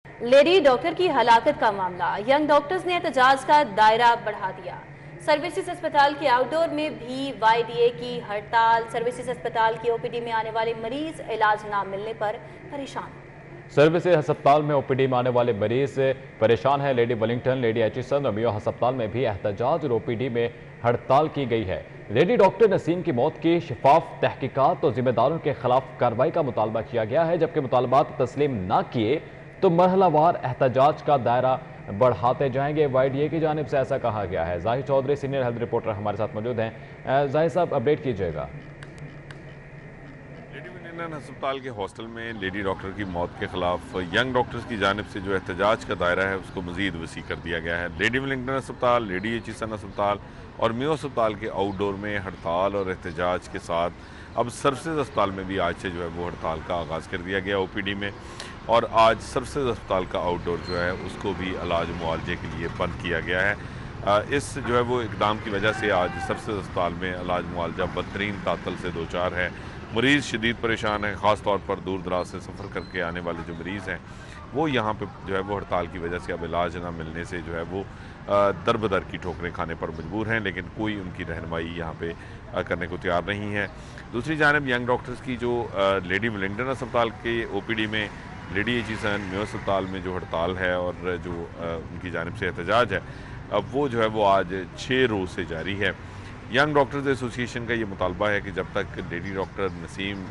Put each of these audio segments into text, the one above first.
Lady doctor की हलाकत का मामला, यंग डॉक्टर्स ने एहतजाज का दायरा बढ़ा दिया। सर्विसेज अस्पताल के आउटडोर में भी वाईडीए की हड़ताल। सर्विसेज अस्पताल की ओपीडी में आने वाले मरीज इलाज ना मिलने पर परेशान। सर्विसेज अस्पताल में ओपीडी में आने वाले मरीज परेशान है। लेडी वेलिंगटन, लेडी एचिसन और मियो अस्पताल में भी एहतजाज और ओपीडी में हड़ताल की गई है। लेडी डॉक्टर नसीम की मौत की शफाफ तहकीकात और जिम्मेदारों के खिलाफ कार्रवाई का मुतालबा किया गया है। जबकि मुतालबात तस्लीम न किए तो मरहलावार एहतजाज का दायरा बढ़ाते जाएंगे। वाईडीए की जानिब से ऐसा कहा गया है। जाहिर चौधरी सीनियर हेल्थ रिपोर्टर हमारे साथ मौजूद हैं। जाहिर साहब, अपडेट कीजिएगा। लेडी वेलिंगटन अस्पताल के हॉस्टल में लेडी डॉक्टर की मौत के खिलाफ यंग डॉक्टर्स की जानिब से जो एहतजाज का दायरा है उसको मजीद वसी कर दिया गया है। लेडी वेलिंगटन अस्पताल, लेडी एचिसन अस्पताल और मियो अस्पताल के आउटडोर में हड़ताल और एहतजाज के साथ अब सर्विसेज अस्पताल में भी आज से जो है वो हड़ताल का आगाज़ कर दिया गया ओपीडी में। और आज सर्विसेज अस्पताल का आउटडोर जो है उसको भी इलाज मुआवजे के लिए बंद किया गया है। इस जो है वो इकदाम की वजह से आज सर्विसेज अस्पताल में इलाज मुआवजा बदतरीन तातल से दो चार है। मरीज़ शदीद परेशान है, ख़ास तौर पर दूर दराज से सफ़र करके आने वाले जो मरीज़ हैं वो यहाँ पे जो है वो हड़ताल की वजह से अब इलाज ना मिलने से जो है वो दर बदर की ठोकरें खाने पर मजबूर हैं, लेकिन कोई उनकी रहनुमाई यहाँ पे करने को तैयार नहीं है। दूसरी जानब यंग डॉक्टर्स की जो लेडी वेलिंगटन अस्पताल के ओपीडी में, लेडी एचिसन, मियो अस्पताल में जो हड़ताल है और जो उनकी जानिब से एहतजाज है, अब वो जो है वो आज 6 रोज़ से जारी है। यंग डॉक्टर्स एसोसिएशन का ये मुतालबा है कि जब तक लेडी डॉक्टर नसीम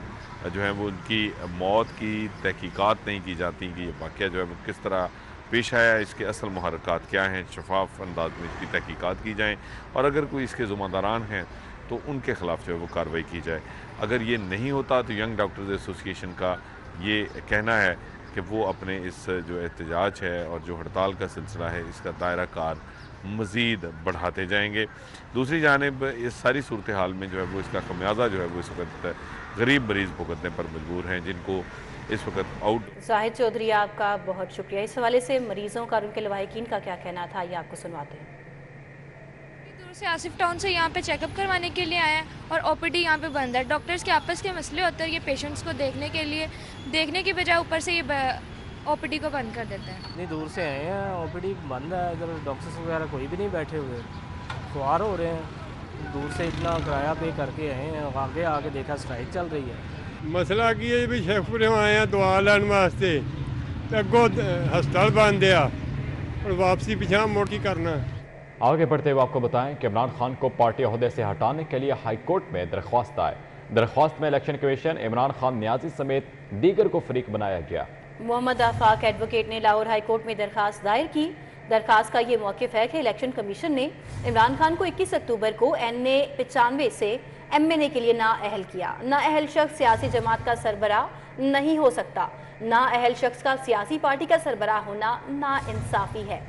जो है वो उनकी मौत की तहकीकात नहीं की जाती कि ये वाक़या जो है वो किस तरह पेश आया, इसके असल मुहर्रकात क्या हैं, शफाफ अंदाज में इसकी तहकीकात की जाएँ और अगर कोई इसके ज़िम्मेदारान हैं तो उनके ख़िलाफ़ जो है वो कार्रवाई की जाए। अगर ये नहीं होता तो यंग डॉक्टर्स एसोसिएशन का ये कहना है कि वो अपने इस जो एहतजाज है और जो हड़ताल का सिलसिला है इसका दायरा कार मज़ीद बढ़ाते जाएंगे। दूसरी जानिब इस सारी सूरत हाल में जो है वो इसका खमियाजा जो है वो इस वक्त गरीब मरीज़ भुगतने पर मजबूर हैं, जिनको इस वक्त आउट। जाहिद चौधरी, आपका बहुत शुक्रिया। इस हवाले से मरीजों का और उनके लवाहिकीन का क्या कहना था, ये आपको सुनवाते हैं। दूर से आसिफ टाउन से यहाँ पे चेकअप करवाने के लिए आए हैं और ओपीडी यहाँ पे बंद है। डॉक्टर्स के आपस के मसले होते हैं, ये पेशेंट्स को देखने की बजाय ऊपर से ये ओपीडी को बंद कर देते हैं। इतनी दूर से आए हैं, ओपीडी बंद है, इधर डॉक्टर्स वगैरह कोई भी नहीं बैठे हुए, खुआर हो रहे हैं। दूर से इतना किराया पे करके आए हैं, आगे आके देखा स्ट्राइक चल रही है। मसला की है भी शेखपुर आए हैं दवा लैन वास्ते, अगों हस्पताल बंद है और वापसी पिछा मुड़ की करना। आगे बढ़ते हुए आपको बताएं कि इमरान खान को पार्टी ओहदे से हटाने के लिए हाई कोर्ट में दरख्वास्त आए। दरख्वास्त में इलेक्शन कमीशन, इमरान खान न्याजी समेत दीगर को फरीक बनाया गया। मोहम्मद आफाक एडवोकेट ने लाहौर हाई कोर्ट में दरखास्त दायर की। दरखास्त का ये मौक़िफ़ है कि इलेक्शन कमीशन ने इमरान खान को 21 अक्टूबर को NA 95 से MNA के लिए नाअहल किया। नाअहल शख्स सियासी जमात का सरबराह नहीं हो सकता। नाअहल शख्स का सियासी पार्टी का सरबराह होना नाइंसाफ़ी है।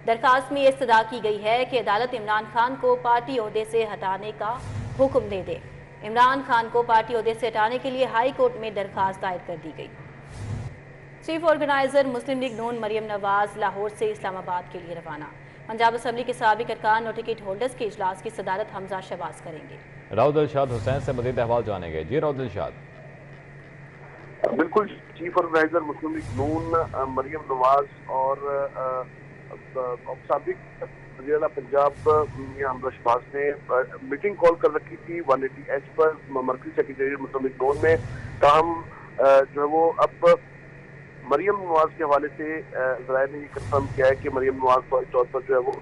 दरखास्त में ये इस्तदा की गई है कि अदालत इमरान खान को पार्टी ओहदे से हटाने का हुक्म दे दे। इमरान खान को पार्टी ओहदे से हटाने के लिए हाई कोर्ट में दरखास्त दायर कर दी गई। चीफ ऑर्गेनाइजर मुस्लिम लीग नून मरियम नवाज लाहौर से इस्लामाबाद के लिए रवाना। पंजाब असम्बली के साबिक अरकान और टिकट होल्डर्स के इजलास की सदारत हमजा शहबाज करेंगे। राउद दिलशाद हुसैन से मजीद अहवाल जानेंगे। जी राउद दिलशाद। बिल्कुल, चीफ ऑर्गेनाइजर मुस्लिम लीग नून मरियम नवाज और साबिक वज़ीर पंजाब हमजा शहबाज ने मीटिंग कॉल कर रखी थी 180H पर मरकज़ी सेक्रेटेरिएट मुस्लिम लीग नून में। ताहम जो है वो अब मरियम नवाज के हवाले से ज़राए ने ये कंफर्म किया है कि मरियम नवाज फौरी तौर पर जो है वो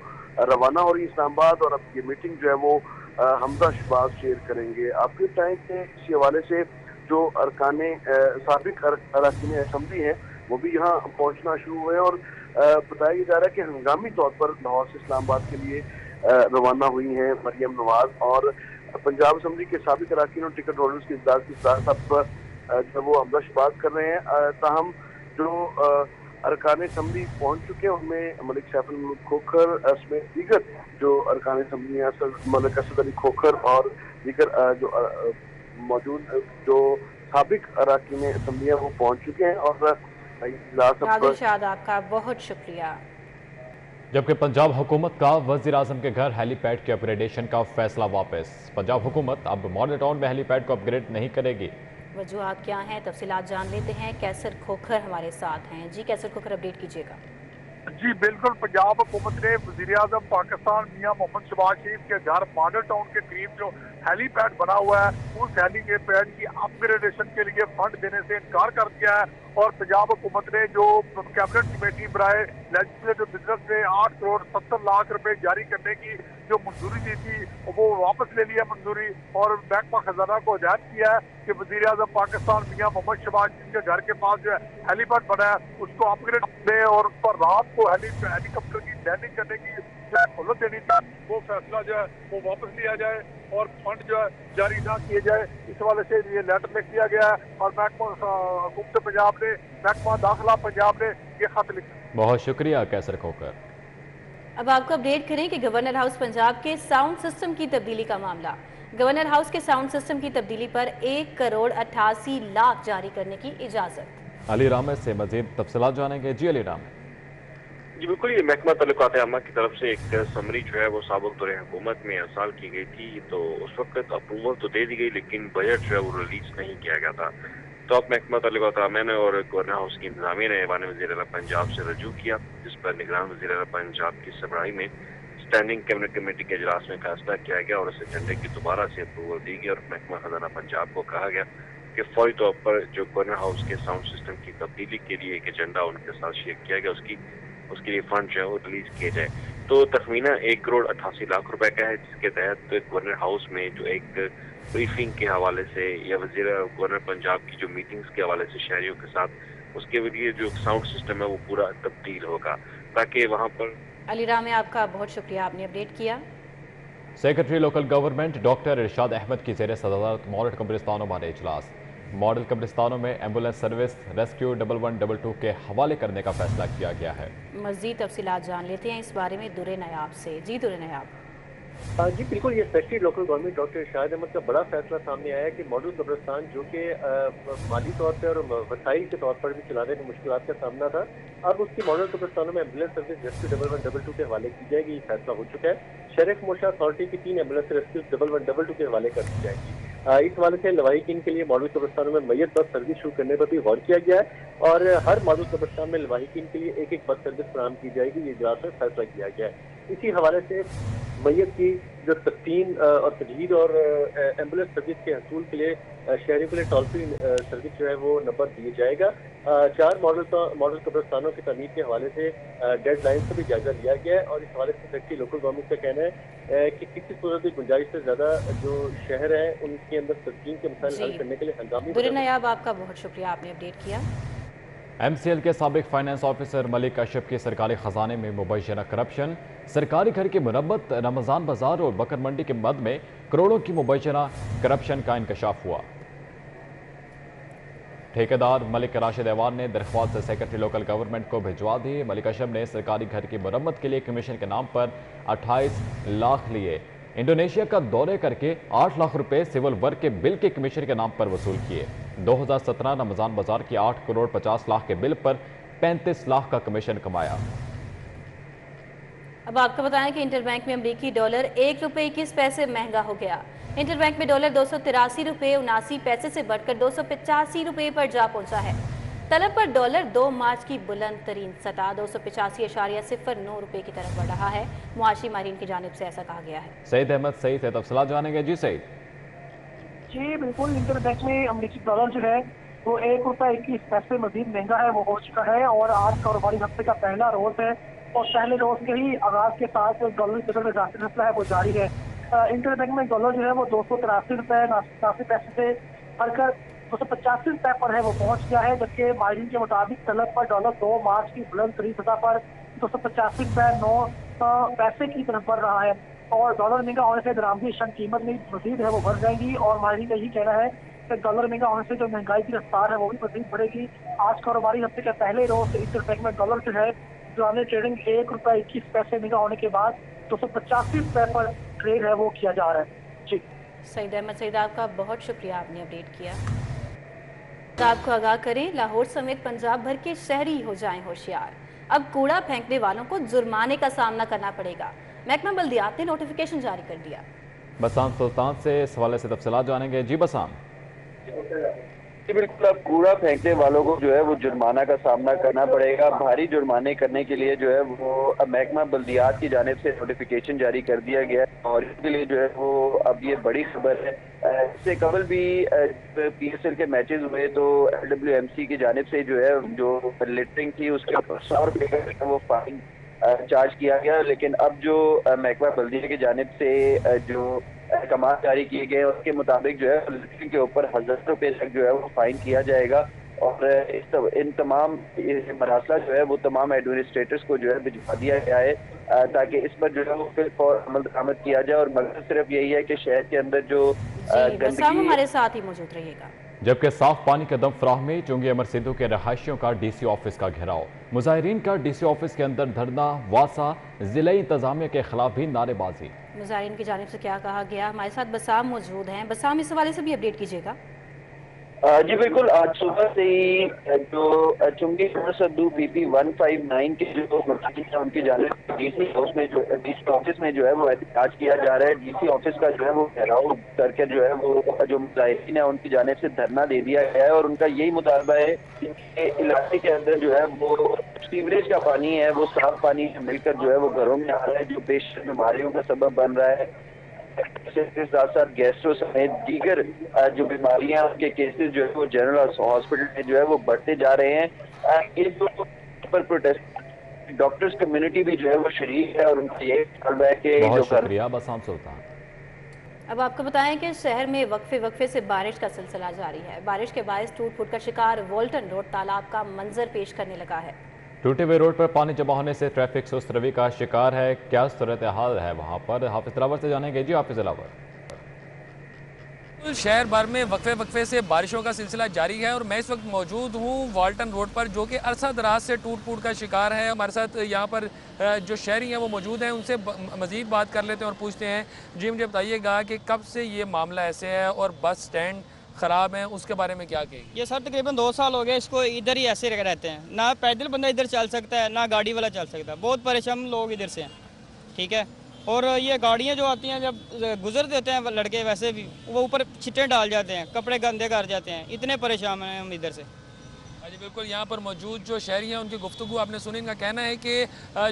रवाना हो रही है इस्लामाबाद और अब ये मीटिंग जो है वो हमजा शहबाज शेयर करेंगे। आपको बताएं कि इसी हवाले से जो अरकाने साबिक अरकान असम्बली हैं वो भी यहाँ पहुँचना शुरू हुए और बताया जा रहा है कि हंगामी तौर पर लाहौर से इस्लामाबाद के लिए रवाना हुई हैं मरियम नवाज। और पंजाब असम्बली के साबिक अरकान और टिकट होल्डर्स के इजलास के साथ अब जो वो हमजा शहबाज कर रहे हैं। ताहम जो अरकान असम्बली पहुँच चुके हैं उनमें मलिक सैफ अली खोखर समेत दीगर जो अरकान असम्बली हैं, मलिक असद अली खोखर और दीगर जो मौजूद जो साबिक अरकान असम्बली हैं वो पहुँच चुके हैं। और शाद आपका बहुत शुक्रिया। जबकि पंजाब हुकूमत का वज़ीर आज़म के घर हेलीपैड के अपग्रेडेशन का फैसला वापस। पंजाब हुकूमत अब मॉडल टाउन में हेलीपैड को अपग्रेड नहीं करेगी। वजूहात क्या हैं, तफसीलात जान लेते हैं। कैसर खोखर हमारे साथ हैं। जी कैसर खोखर, अपडेट कीजिएगा। जी बिल्कुल, पंजाब हुकूमत ने वज़ीर-ए-आज़म पाकिस्तान मियां मोहम्मद शहबाज शरीफ के घर मॉडल टाउन के करीब जो हेलीपैड बना हुआ है, उस हेलीपैड की अपग्रेडेशन के लिए फंड देने से इनकार कर दिया है। और पंजाब हुकूमत ने जो कैबिनेट कमेटी बनाए लेजिस्लेटिव बिजनेस ने 8 करोड़ 70 लाख रुपए जारी करने की जो मंजूरी दी थी वो वापस ले लिया मंजूरी, और महकमा खजाना को हिदायत किया है कि वज़ीर-ए-आज़म पाकिस्तान मियां मोहम्मद शहबाज के घर के पास जो है हेलीपैड बना है उसको अपग्रेड दे और उस पर रात को हेलीकॉप्टर की लैंडिंग करने की सहूलत देनी थी, वो फैसला जो है वो वापस लिया जाए और फंड जो है जारी ना किए जाए। इस हवाले से ये लेटर लिख दिया गया है और महकमा हुकूमत पंजाब ने, महकमा दाखिला पंजाब ने ये खत लिखा। बहुत शुक्रिया कैसर खोकर। अब आपको अपडेट करें कि गवर्नर हाउस पंजाब के साउंड सिस्टम की तब्दीली का मामला। गवर्नर हाउस के साउंड सिस्टम की तब्दीली पर 1 करोड़ 88 लाख जारी करने की इजाजत। अली राम से मजीद तफसीलात जानेंगे। जी अली राम। जी बिल्कुल, ये महकमा तल्लुकात आमा की तरफ से एक समरी जो है वो साबिक़ दौरे हुकूमत में अरसाल की गई थी, तो उस वक्त अप्रूवल तो दे दी गई लेकिन बजट जो है वो रिलीज नहीं किया गया था। तो अब महकमा तल्लुकात आमा ने और गवर्नर हाउस की इंतजामिया ने ऐवान वज़ीर आला पंजाब से रजू किया, जिस पर निगरान वज़ीर आला पंजाब की सरबराही में स्टैंडिंग कैबिनेट कमेटी के इजलास में फैसला किया गया और इस एजेंडे की दोबारा से अप्रूवल दी गई और महकमा खजाना पंजाब को कहा गया कि फौरी तौर पर जो गवर्नर हाउस के साउंड सिस्टम की तब्दीली के लिए एक एजेंडा उनके साथ शेयर किया गया उसके लिए फंड जो है वो रिलीज किए जाए। तो तखमीना 1 करोड़ 88 लाख रुपए का है, जिसके तहत गवर्नर हाउस में जो एक ब्रीफिंग के हवाले से या गवर्नर पंजाब की जो मीटिंग्स के हवाले से शहरियों के साथ उसके लिए जो साउंड सिस्टम है वो पूरा तब्दील होगा ताकि वहाँ पर। अली राम में आपका बहुत शुक्रिया, आपने अपडेट किया। सेक्रेटरी लोकल गवर्नमेंट डॉक्टर इरशाद अहमद की ज़ेर सदारत मॉडल कब्रिस्तानों बारे इजलास। मॉडल कब्रिस्तानों में एम्बुलेंस सर्विस रेस्क्यू 1122 के हवाले करने का फैसला किया गया है। मज़ीद तफसीलात जान लेते हैं इस बारे में दुरे नयाब से। जी दुरे नयाब। जी बिल्कुल, ये सेक्रेटरी लोकल गवर्नमेंट डॉक्टर इरशाद अहमद का बड़ा फैसला सामने आया है कि मॉडल कब्रिस्तान जो कि माली तौर पर और वसाइल के तौर पर भी चलाने में मुश्किलात का सामना था, अब उसकी मॉडल कब्रिस्तानों में एम्बुलेंस सर्विस रेस्क्यू 1122 के हवाले की जाएगी। ये फैसला हो चुका है। शरीफ मोर्चा अथॉरिटी की 3 एम्बुलेंस रेस्क्यू 1122 के हवाले कर दी जाएगी। इस हवाले से लवाहिकीन के लिए मॉडल कब्रिस्तानों में मैयत बस सर्विस शुरू करने पर भी गौर किया गया है और हर मॉडल कब्रिस्तान में लवाहिकीन के लिए एक बस सर्विस फराहम की जाएगी। ये इजलास में फैसला किया गया है। इसी हवाले से मैयत की जो तस्कीन और तजहीद और एम्बुलेंस सर्विस के हसूल के लिए शहरियों के लिए टोल फ्री सर्विस जो है वो नंबर दिया जाएगा। 4 मॉडल कब्रिस्तानों की तमीर के हवाले से डेड लाइन से भी जायजा लिया गया है और इस हवाले से सेक्रेटरी लोकल गवर्नमेंट का कहना है कि किसी सूरत की गुंजाइश से ज्यादा जो शहर है उनके अंदर तस्कीन के मसाइल हल करने के लिए हंगामी। दुरे नयाब, आपका बहुत शुक्रिया, आपने अपडेट किया। MCL के साबिक फाइनेंस ऑफिसर मलिक अशरफ के सरकारी खजाने में मुबैना करप्शन। सरकारी घर की मुरम्मत, रमजान बाजार और बकर मंडी के मद में करोड़ों की मुबैना करप्शन का इंकशाफ हुआ। ठेकेदार मलिक राशिद ऐवान ने दरख्वास्त सेक्रेटरी लोकल गवर्नमेंट को भिजवा दी। मलिक अशरफ ने सरकारी घर की मुरम्मत के लिए कमीशन के नाम पर 28 लाख लिए। इंडोनेशिया का दौरे करके 8 लाख रुपए सिविल वर्क के बिल के कमीशन के नाम पर वसूल किए। 2017 रमजान बाजार की 8 करोड़ 50 लाख के बिल पर 35 लाख का कमीशन कमाया। अब आपको बताएं कि इंटरबैंक में अमरीकी डॉलर 1 रुपये 21 पैसे महंगा हो गया। इंटरबैंक में डॉलर 283 रुपये 79 पैसे से बढ़कर 285 रुपये पर जा पहुंचा है। तलब पर डॉलर 2 मार्च की बुलंद तरीन सतह 285.09 रुपये की तरफ बढ़ रहा है। मुआशी माहिरीन की जानिब से ऐसा कहा गया है। सईद अहमद सईद से तफसीलात जानेंगे। जी सईद। जी बिल्कुल, इंटरबैंक में अमरीकी डॉलर जो है वो 1 रुपये 21 पैसे मजीद महंगा है, वो हो चुका है और आज कारोबारी हफ्ते का पहला रोज है और पहले रोज के ही आगाज के साथ डॉलर की में जाती सिलसिला है वो जारी है। इंटरबैंक में डॉलर जो है वो 283 रुपये 89 पैसे से बढ़कर 285 रुपये पर है वो पहुंच गया है, जबकि माहिरीन के मुताबिक तलब पर डॉलर 2 मार्च की बुलंद तरीन सतह पर 285 रुपये 9 पैसे की तरफ बढ़ रहा है और डॉलर महंगा होने से दरामदी अशिया की कीमत में मजीद है वो बढ़ जाएंगी और माहिरीन का यही कहना है कि डॉलर महंगा होने से जो महंगाई की रफ्तार है वो भी मजीद बढ़ेगी। आज कारोबारी हफ्ते के पहले रोज इंटरबैंक में डॉलर जो है जो ट्रेडिंग 1 रुपये 21 पैसे महंगा होने के बाद 285 रुपये पर ट्रेड है वो किया जा रहा है। जी सईद अहमद सईद, आपका बहुत शुक्रिया, आपने अपडेट किया। तो आपको आगाह करें, लाहौर समेत पंजाब भर के शहरी हो जाएं होशियार। अब कूड़ा फेंकने वालों को जुर्माने का सामना करना पड़ेगा। महकमा बल्दियात ने नोटिफिकेशन जारी कर दिया। बसाम सुल्तान से इस हवाले से तफसीलात जानेंगे। जी बसाम। بالکल, अब कूड़ा फेंकने वालों को जो है वो जुर्माना का सामना करना पड़ेगा। भारी जुर्माने करने के लिए जो है वो महकमा बल्दियात की जानिब से नोटिफिकेशन जारी कर दिया गया है और इसके लिए जो है वो अब ये बड़ी खबर है। इससे कबल भी PSL के मैचेस हुए तो LWMC की जानिब से जो है जो लिटरिंग थी उसके ऊपर 100 रुपये का वो फाइन चार्ज किया गया, लेकिन अब जो महकमा बल्दिया की जानिब से जो अहकाम जारी किए गए उसके मुताबिक जो है लिटरिंग के ऊपर 1000 रुपये तक जो है वो फाइन किया जाएगा और इन तमाम मरासला जो है वो तमाम एडमिनिस्ट्रेटर्स को जो है भिजवा दिया गया है ताकि इस पर जो है वो फिर अमल दरामद किया जाए। और मकसद सिर्फ यही है कि शहर के अंदर जो गंदगी, हमारे साथ ही मौजूद रहिएगा। जबकि साफ पानी का दम फराहमी, चुंगी अमर सिद्धू के रहायशियों का DC ऑफिस का घेराव, मुजाहिरीन का DC ऑफिस के अंदर धरना, वासा, जिला इंतजामिया के खिलाफ भी नारेबाजी। मुजाहिरीन की जानिब से क्या कहा गया, हमारे साथ बसाम मौजूद हैं। बसाम, इस हवाले से भी अपडेट कीजिएगा। जी बिल्कुल, आज सुबह से ही जो चुंगी अमर सिद्धू PP 159 के जो मुताबिक है उनकी जानिब DC ऑफिस में जो है वो एहतजाज किया जा रहा है। DC ऑफिस का जो है वो घेराव करके जो है वो जो मुजाहिरीन है उनकी जानिब से धरना दे दिया गया है और उनका यही मुतालबा है कि इलाके के अंदर जो है वो सीवरेज का पानी है वो साफ पानी मिलकर जो है वो घरों में आ रहा है जो बेशक बीमारियों का सबब बन रहा है। इसके साथ साथ गैस्ट्रो समेत दीगर जो बीमारियां उनके केसेस जो है वो जनरल हॉस्पिटल में जो है वो बढ़ते जा रहे हैं। ये जो पर प्रोटेस्ट डॉक्टर्स कम्युनिटी भी जो है वो शरीक है और उनका ये तलब है कि बहुत शुक्रिया बसाम सुल्तान। अब आपको बताएं कि शहर में वक्फे से बारिश का सिलसिला जारी है। बारिश के बायस टूट फूट का शिकार वॉल्टन रोड तालाब का मंजर पेश करने लगा है। टूटे हुए रोड पर पानी जमा होने से ट्रैफिक सुस्त रवि का शिकार है। क्या सूरत हाल है वहाँ पर, हाफिज दिलावर से जानेंगे। जी हाफिज दिलावर। शहर भर में वक्फे से बारिशों का सिलसिला जारी है और मैं इस वक्त मौजूद हूँ वॉल्टन रोड पर जो कि अरसा दराज से टूट फूट का शिकार है। हमारे साथ यहाँ पर जो शहरी हैं वो मौजूद हैं, उनसे मज़ीद बात कर लेते हैं और पूछते हैं। जी मुझे बताइएगा कि कब से ये मामला ऐसे है और बस स्टैंड ख़राब है, उसके बारे में क्या कहें? ये सर तकरीबन 2 साल हो गए इसको इधर ही ऐसे रहते हैं, ना पैदल बंदा इधर चल सकता है ना गाड़ी वाला चल सकता है। बहुत परेशान लोग इधर से हैं, ठीक है। और ये गाड़ियाँ जो आती हैं जब गुजर देते हैं लड़के वैसे भी वो ऊपर छिट्टे डाल जाते हैं, कपड़े गंदे कर जाते हैं, इतने परेशान हैं हम इधर से। जी बिल्कुल, यहाँ पर मौजूद जो शहरी हैं उनकी गुफ्तगू आपने सुनी। इनका कहना है कि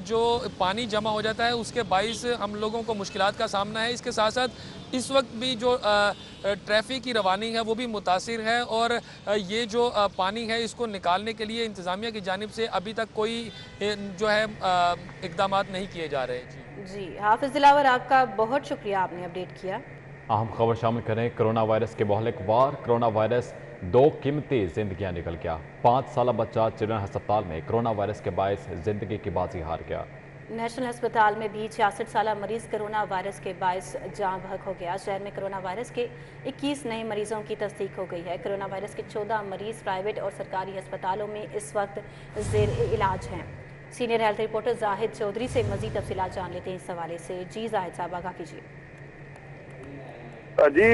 जो पानी जमा हो जाता है उसके बाइस हम लोगों को मुश्किलात का सामना है। इसके साथ साथ इस वक्त भी जो ट्रैफिक की रवानी है वो भी मुतासिर है और ये जो पानी है इसको निकालने के लिए इंतज़ामिया की जानिब से अभी तक कोई जो है इक़दाम नहीं किए जा रहे। जी हाफिज दिलावर, आपका बहुत शुक्रिया, आपने अपडेट किया। अहम खबर शामिल करें। कोरोना वायरस के मोहलिक वार, कोरोना वायरस 2 कीमती जिंदगियां निकल गया। 5 साल बच्चा चिल्ड्रन अस्पताल में कोरोना वायरस के बायस जिंदगी की बाजी हार गया। नेशनल अस्पताल में भी 66 साल मरीज कोरोना वायरस के बायस जान बहक हो गया। शहर में कोरोना वायरस के 21 नए मरीजों की तस्दीक हो गई है। कोरोना वायरस के 14 मरीज प्राइवेट और सरकारी अस्पतालों में इस वक्त जेर इलाज हैं। Senior health reporter Zahid Chaudhry से मजीद तफसीलात जान लेते हैं इस हवाले से। जी जाहिद साहब, आगाह कीजिए। जी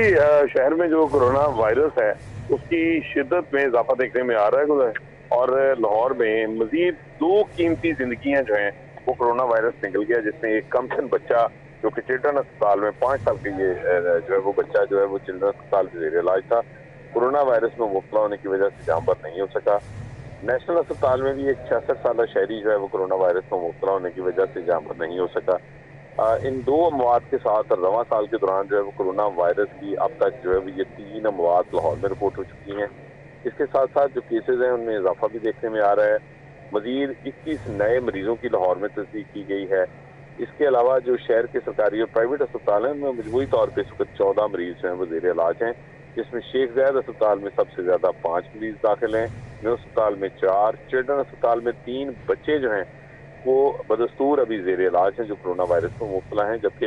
शहर में जो कोरोना वायरस है उसकी शिद्दत में इजाफा देखने में आ रहा है और लाहौर में मजीद 2 कीमती जिंदगियां जो हैं वो कोरोना वायरस निकल गया, जिसमें एक कमसन बच्चा जो कि चिल्ड्रन अस्पताल में 5 साल के ये जो है वो बच्चा जो है वो चिल्ड्रन अस्पताल में जेर इलाज था। कोरोना वायरस में मुब्तला होने की वजह से जान बहक नहीं हो सका। नेशनल अस्पताल में भी एक 66 साल शहरी जो है वो कोरोना वायरस में मुब्तला होने की वजह से जान बहक नहीं हो सका। इन 2 अमवात के साथ रवां साल के दौरान जो है वो कोरोना वायरस की अब तक जो है वो ये 3 अमवात लाहौर में रिपोर्ट हो चुकी हैं। इसके साथ साथ जो केसेज हैं उनमें इजाफा भी देखने में आ रहा है। मजीद 21 नए मरीजों की लाहौर में तस्दीक की गई है। इसके अलावा जो शहर के सरकारी और प्राइवेट अस्पताल हैं उनमें मजबूरी तौर पर इस वक्त 14 मरीज जो हैं वो जेर इलाज हैं, जिसमें शेख ज़ायद अस्पताल में सबसे ज़्यादा 5 मरीज दाखिल हैं, न्यू अस्पताल में 4, चिल्ड्रन अस्पताल में 3 बच्चे जो हैं वो बदस्तूर अभी जेर इलाज हैं जो कोरोना वायरस में मुब्तला हैं, जबकि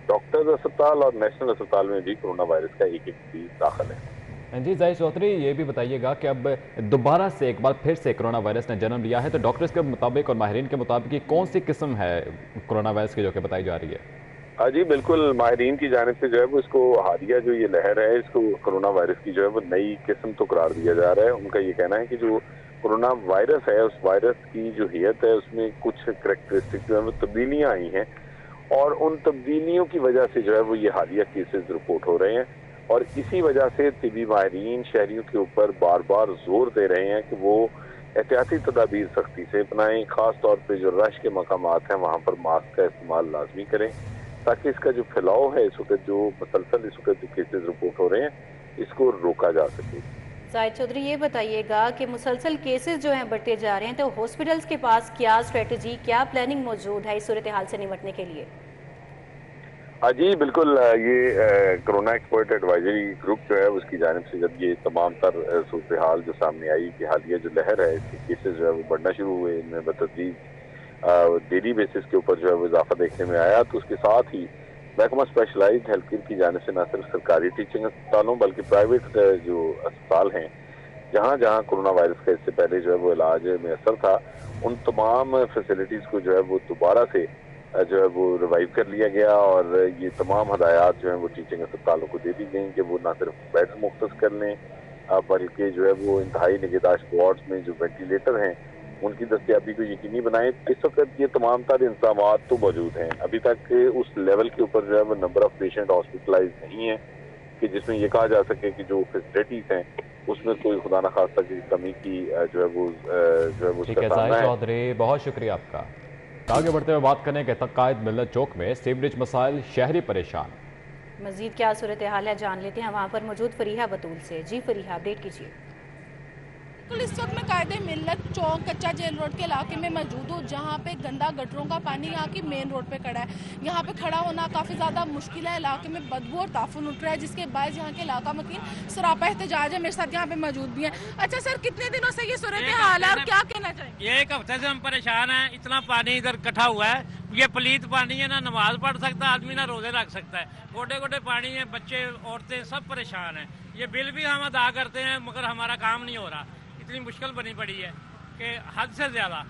डॉक्टर्स अस्पताल और नेशनल अस्पताल में भी कोरोना वायरस का एक मरीज दाखिल है। जी जाहिद चौधरी, ये भी बताइएगा कि अब दोबारा से एक बार फिर से कोरोना वायरस ने जन्म लिया है, तो डॉक्टर्स के मुताबिक और माहिरीन के मुताबिक कौन सी किस्म है कोरोना वायरस की जो कि बताई जा रही है? हाँ जी बिल्कुल, माहिरीन की जानिब से जो है वो इसको हालिया जो ये लहर है इसको कोरोना वायरस की जो है वो नई किस्म तो करार दिया जा रहा है। उनका ये कहना है कि जो कोरोना वायरस है उस वायरस की जो हैत है उसमें कुछ करैक्टरिस्टिक जो है वो तब्दीलियाँ आई हैं और उन तब्दीलियों की वजह से जो है वो ये हालिया केसेस रिपोर्ट हो रहे हैं। اور اسی وجہ سے طبی ماہرین شہریوں کے اوپر بار بار زور دے رہے ہیں کہ وہ احتیاطی تدابیر سختی سے اپنائیں، خاص طور پہ جو رش کے مقامات ہیں وہاں پر ماسک کا استعمال لازمی کریں تاکہ اس کا جو پھیلاؤ ہے اس وقت جو مسلسل اس وقت جو کیسز رپورٹ ہو رہے ہیں اس کو روکا جا سکے۔ زاہد چودھری یہ بتائیے گا کہ مسلسل کیسز جو ہیں بڑھتے جا رہے ہیں تو ہاسپٹلز کے پاس کیا اسٹریٹجی، کیا پلاننگ موجود ہے اس صورتحال سے نمٹنے کے لیے؟ جی بالکل، یہ کرونا ایکسپرٹ ایڈوائزری گروپ جو ہے اس کی جانب سے جب یہ تمام تر صورتحال جو سامنے آئی کہ حالیہ جو لہر ہے اس کے کیسز جو ہے وہ بڑھنا شروع ہوئے، ان میں بتدریج ڈیلی بیسس کے اوپر جو ہے وہ اضافہ دیکھنے میں آیا، تو اس کے ساتھ ہی محکمہ اسپیشلائزڈ ہیلتھ کیئر کی جانب سے نہ صرف سرکاری ٹیچنگ اسپتالوں بلکہ پرائیویٹ جو اسپتال ہیں جہاں جہاں کرونا وائرس کا اس سے پہلے جو ہے وہ علاج میں اثر تھا، ان تمام فیسلٹیز کو جو ہے وہ دوبارہ سے جو ہے وہ ریوائیو کر لیا گیا، اور یہ تمام ہدایات جو ہیں وہ ٹیچنگ اسپتالوں کو دے دی گئیں کہ وہ نہ صرف بیڈ مختص کر لیں بلکہ جو ہے وہ انتہائی نگہداشت وارڈز میں جو وینٹیلیٹر ہیں ان کی دستیابی کو یقینی بنائیں۔ اس وقت یہ تمام تر انتظامات تو موجود ہیں، ابھی تک اس لیول کے اوپر جو ہے وہ نمبر آف پیشنٹ ہاسپٹلائز نہیں ہے کہ جس میں یہ کہا جا سکے کہ جو فیسلٹیز ہیں اس میں کوئی خدا نخواستہ کی کمی کی جو ہے وہ ٹھیک ہے زاہد چودھری، بہت شکریہ آپ کا۔ آگے بڑھتے ہوئے بات کرنے کے قائد ملت چوک میں سیوریج مسائل، شہری پریشان۔ مزید کیا صورتحال ہے جان لیتے ہیں وہاں پر موجود فریحہ بطول سے۔ جی فریحہ، اپڈیٹ کیجیے۔ بالکل، اس وقت میں قائد ملت چوک کچا جیل روڈ کے علاقے میں موجود ہوں جہاں پہ گندا گٹروں کا پانی یہاں کی مین روڈ پہ کھڑا ہے۔ یہاں پہ کھڑا ہونا کافی زیادہ مشکل ہے، علاقے میں بدبو اور تعفن اٹھ رہا ہے جس کے باعث یہاں کے علاقہ مکین سراپا احتجاج ہے۔ میرے ساتھ یہاں پہ موجود بھی ہیں۔ اچھا سر، کتنے دنوں سے یہ صورتحال ہے اور کیا کہنا چاہیں گے؟ یہ ایک ہفتے سے ہم پریشان ہیں، اتنا پانی ادھر اکٹھا ہوا ہے، یہ پلیت پانی ہے، نہ نماز پڑھ سکتا آدمی نہ روزے رکھ سکتا ہے، گوٹے گوٹے پانی ہے، بچے عورتیں سب پریشان ہیں۔ یہ بل بھی ہم ادا کرتے ہیں مگر ہمارا کام نہیں ہو رہا، اتنی مشکل بنی پڑی ہے کہ حد سے زیادہ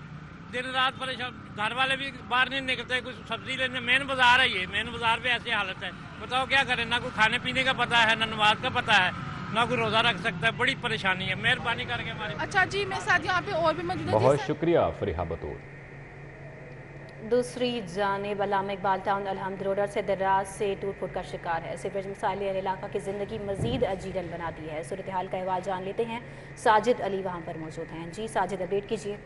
دن رات پریشان، گھر والے بھی باہر نہیں نکلتے، کچھ سبزی لینے، مین بازار ہے، یہ مین بازار پہ ایسی حالت ہے، بتاؤ کیا کریں، نہ کوئی کھانے پینے کا پتہ ہے، نہ نماز کا پتہ ہے، نہ کوئی روزہ رکھ سکتا ہے، بڑی پریشانی ہے، مہربانی کر کے ہماری۔ اچھا جی، میرے ساتھ یہاں پہ اور بھی موجود ہیں۔ بہت شکریہ فریحہ بطول۔ دوسری جانب علامہ اقبال ٹاؤن الحمد روڈ سے دراز سے ٹوٹ پھوٹ کا شکار ہے۔ سیوریج مسائل علاقہ کی زندگی مزید عجیبن بنا دی ہے۔ صورتحال کا احوال جان لیتے ہیں، ساجد علی وہاں پر موجود ہیں۔ جی ساجد، اپڈیٹ کیجیے۔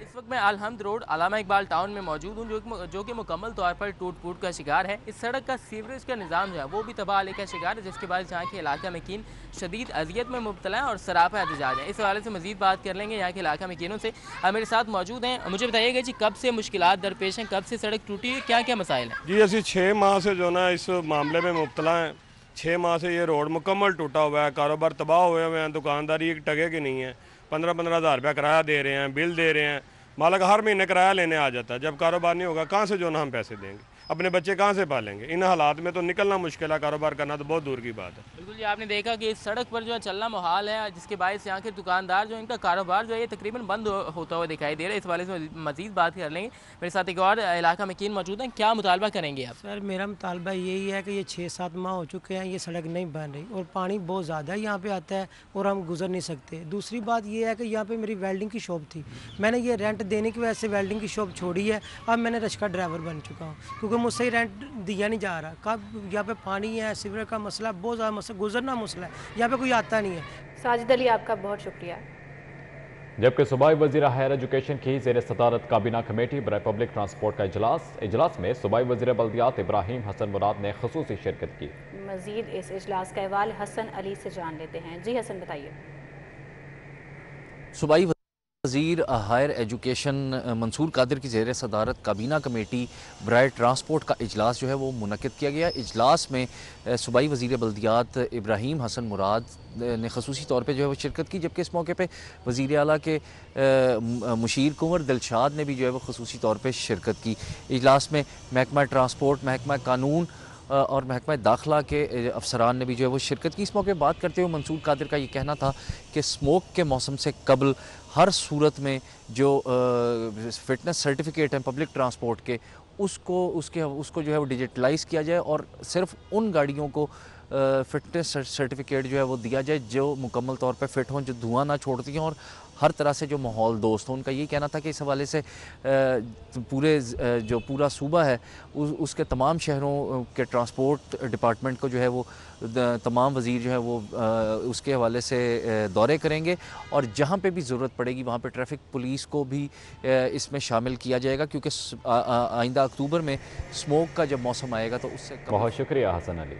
اس وقت میں الحمد روڈ علامہ اقبال ٹاؤن میں موجود ہوں جو کہ مکمل طور پر ٹوٹ پھوٹ کا شکار ہے۔ اس سڑک کا سیوریج کا نظام جو ہے وہ بھی تباہ کا شکار ہے، جس کے بعد یہاں کے علاقہ مکین شدید اذیت میں مبتلا ہیں اور سراپا احتجاج ہے۔ اس حوالے سے مزید بات کر لیں گے یہاں کے علاقہ مکینوں سے۔ میرے ساتھ موجود ہیں، مجھے بتائیے گا جی کب سے مشکلات درپیش ہیں، کب سے سڑک ٹوٹی ہے، کیا کیا مسائل ہیں؟ جی اسی 6 ماہ سے جو نا اس معاملے میں مبتلا ہیں۔ 6 ماہ سے یہ روڈ مکمل ٹوٹا ہوا ہے، کاروبار تباہ ہوئے ہیں، دکانداری ایک ٹگے کی نہیں ہے، 15-15 ہزار روپیہ کرایہ دے رہے ہیں، بل دے رہے ہیں، مالک ہر مہینے کرایہ لینے آ جاتا ہے، جب کاروبار نہیں ہوگا کہاں سے جو نا ہم پیسے دیں گے، اپنے بچے کہاں سے پالیں گے؟ ان حالات میں تو نکلنا مشکل ہے، کاروبار کرنا تو بہت دور کی بات ہے۔ بالکل جی، آپ نے دیکھا کہ اس سڑک پر جو ہے چلنا محال ہے، جس کے باعث یہاں کے دکاندار جو ان کا کاروبار جو ہے یہ تقریباً بند ہوتا ہوا دکھائی دے رہا ہے۔ اس حوالے سے مزید بات کر لیں گے، میرے ساتھ ایک اور علاقہ مکین موجود ہیں، کیا مطالبہ کریں گے آپ؟ سر میرا مطالبہ یہی ہے کہ یہ 6-7 ماہ ہو چکے ہیں، یہ سڑک نہیں بن رہی اور پانی بہت زیادہ یہاں پہ آتا ہے اور ہم گزر نہیں سکتے۔ دوسری بات یہ ہے کہ یہاں پہ میری ویلڈنگ کی شاپ تھی، میں نے یہ رینٹ دینے کی وجہ سے ویلڈنگ کی شاپ چھوڑی ہے، اب میں نے رشکا ڈرائیور بن چکا ہوں کیونکہ مجھ سے ہی رینٹ دیا نہیں جا رہا۔ کب یہاں پہ پانی ہے، سیوریج کا مسئلہ بہت زیادہ مسئلہ، گزرنا مسئلہ ہے، یہاں پہ کوئی آتا نہیں ہے۔ ساجد علی، آپ کا بہت شکریہ۔ جبکہ صوبائی وزیر ہائر ایجوکیشن کی زیر صدارت کابینہ کمیٹی برائے پبلک ٹرانسپورٹ کا اجلاس میں صوبائی وزیر بلدیات ابراہیم حسن مراد نے خصوصی شرکت کی۔ مزید اس اجلاس کا احوال حسن علی سے جان لیتے ہیں۔ جی حسن، بتائیے۔ صوبائی وزیر ہائر ایجوکیشن منصور قادر کی زیر صدارت کابینہ کمیٹی برائے ٹرانسپورٹ کا اجلاس جو ہے وہ منعقد کیا گیا۔ اجلاس میں صوبائی وزیر بلدیات ابراہیم حسن مراد نے خصوصی طور پہ جو ہے وہ شرکت کی، جبکہ اس موقع پہ وزیر اعلیٰ کے مشیر کنور دلشاد نے بھی جو ہے وہ خصوصی طور پہ شرکت کی۔ اجلاس میں محکمہ ٹرانسپورٹ، محکمہ قانون اور محکمہ داخلہ کے افسران نے بھی جو ہے وہ شرکت کی۔ اس موقع پہ بات کرتے ہوئے منصور قادر کا یہ کہنا تھا کہ اسموک کے موسم سے قبل ہر صورت میں جو فٹنس سرٹیفکیٹ ہیں پبلک ٹرانسپورٹ کے اس کو جو ہے وہ ڈیجیٹلائز کیا جائے اور صرف ان گاڑیوں کو فٹنس سرٹیفکیٹ جو ہے وہ دیا جائے جو مکمل طور پہ فٹ ہوں، جو دھواں نہ چھوڑتی ہیں اور हर तरह से जो माहौल दोस्त हो। उनका यही कहना था कि इस हवाले से पूरा सूबा है उसके तमाम शहरों के ट्रांसपोर्ट डिपार्टमेंट को जो है वो तमाम वज़ीर जो है वो उसके हवाले से दौरे करेंगे और जहाँ पे भी ज़रूरत पड़ेगी वहाँ पे ट्रैफिक पुलिस को भी इसमें शामिल किया जाएगा, क्योंकि आइंदा अक्टूबर में स्मोक का जब मौसम आएगा तो उससे बहुत शुक्रिया हसन अली।